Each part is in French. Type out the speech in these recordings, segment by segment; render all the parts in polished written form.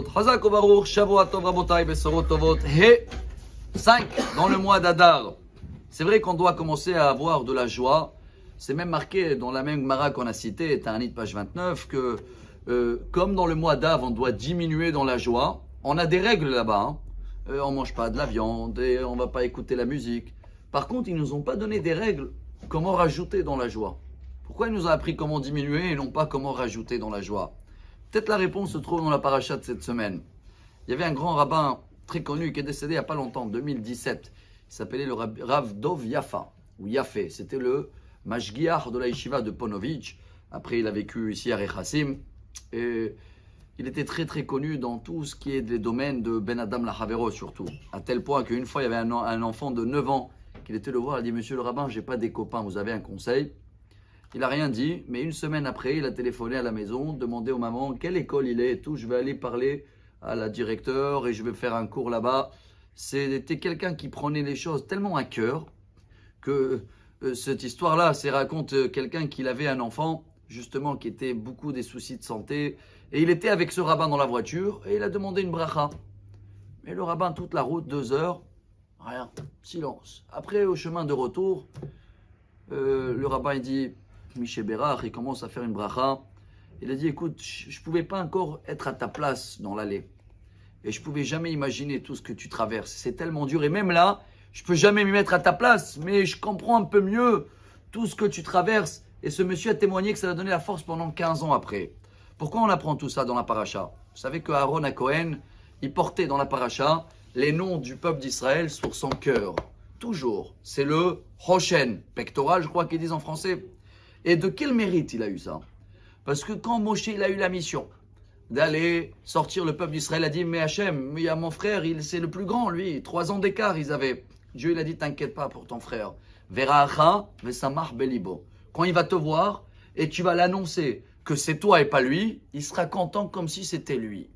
Tovot. Chazak Baruch, Shavua Tov Rabotai, Besorot Tovot. He 5 dans le mois d'Adar. C'est vrai qu'on doit commencer à avoir de la joie. C'est même marqué dans la même Gemara qu'on a citée, Ta'anit page 29, que comme dans le mois d'Av, on doit diminuer dans la joie. On a des règles là-bas. On ne mange pas de la viande et on ne va pas écouter la musique. Par contre, ils ne nous ont pas donné des règles comment rajouter dans la joie. Pourquoi ils nous ont appris comment diminuer et non pas comment rajouter dans la joie? Peut-être la réponse se trouve dans la paracha de cette semaine. Il y avait un grand rabbin très connu qui est décédé il n'y a pas longtemps, en 2017. Il s'appelait le Rav Dov Yafa, ou Yafé. C'était le Mashgiach de la Yeshiva de Ponovitch. Après, il a vécu ici à Rechassim. Et il était très très connu dans tout ce qui est des domaines de Ben Adam Lahavero surtout. À tel point qu'une fois, il y avait un enfant de 9 ans qui était le voir. Il a dit, monsieur le rabbin, je n'ai pas des copains, vous avez un conseil? Il n'a rien dit, mais une semaine après, il a téléphoné à la maison, demandé aux mamans quelle école il est et tout. Je vais aller parler à la directeur et je vais faire un cours là-bas. C'était quelqu'un qui prenait les choses tellement à cœur que cette histoire-là, c'est raconte quelqu'un qui avait un enfant, justement, qui était beaucoup des soucis de santé. Et il était avec ce rabbin dans la voiture et il a demandé une bracha. Mais le rabbin, toute la route, 2 heures, rien, silence. Après, au chemin de retour, le rabbin, il dit, Miché Bérach, il commence à faire une bracha. Il a dit, écoute, je ne pouvais pas encore être à ta place dans l'allée. Et je ne pouvais jamais imaginer tout ce que tu traverses. C'est tellement dur. Et même là, je ne peux jamais m'y mettre à ta place. Mais je comprends un peu mieux tout ce que tu traverses. Et ce monsieur a témoigné que ça a donné la force pendant 15 ans après. Pourquoi on apprend tout ça dans la paracha? Vous savez que Aaron à Cohen, il portait dans la paracha les noms du peuple d'Israël sur son cœur. Toujours. C'est le Hoshen, pectoral, je crois qu'ils disent en français. Et de quel mérite il a eu ça? Parce que quand Moshe il a eu la mission d'aller sortir le peuple d'Israël, il a dit, mais Hachem, il y a mon frère, c'est le plus grand, lui, 3 ans d'écart ils avaient. Dieu il a dit, t'inquiète pas pour ton frère. Vera'acha vesamach belibo. Quand il va te voir et tu vas l'annoncer que c'est toi et pas lui, il sera content comme si c'était lui.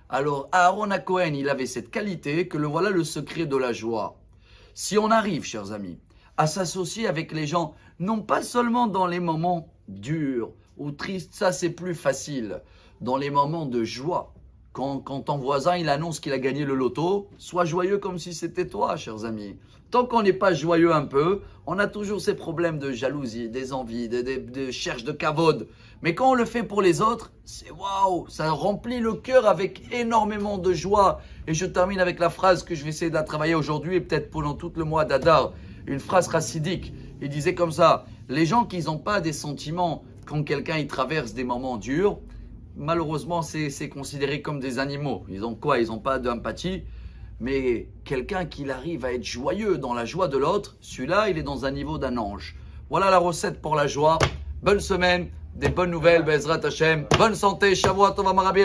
Alors Aaron à Cohen, il avait cette qualité que voilà le secret de la joie. Si on arrive, chers amis, à s'associer avec les gens, non pas seulement dans les moments durs ou tristes, ça c'est plus facile, dans les moments de joie. Quand ton voisin il annonce qu'il a gagné le loto, sois joyeux comme si c'était toi, chers amis. Tant qu'on n'est pas joyeux un peu, on a toujours ces problèmes de jalousie, des envies, de cherche de kavod. Mais quand on le fait pour les autres, c'est waouh, ça remplit le cœur avec énormément de joie. Et je termine avec la phrase que je vais essayer de la travailler aujourd'hui et peut-être pendant tout le mois d'Adar. Une phrase chassidique. Il disait comme ça, les gens qui n'ont pas des sentiments quand quelqu'un il traverse des moments durs, malheureusement c'est considéré comme des animaux. Ils ont quoi? Ils n'ont pas d'empathie. Mais quelqu'un qui arrive à être joyeux dans la joie de l'autre, celui-là il est dans un niveau d'un ange. Voilà la recette pour la joie. Bonne semaine, des bonnes nouvelles, Be'ezrat Hashem. Bonne santé, Shavua Tov Marabi.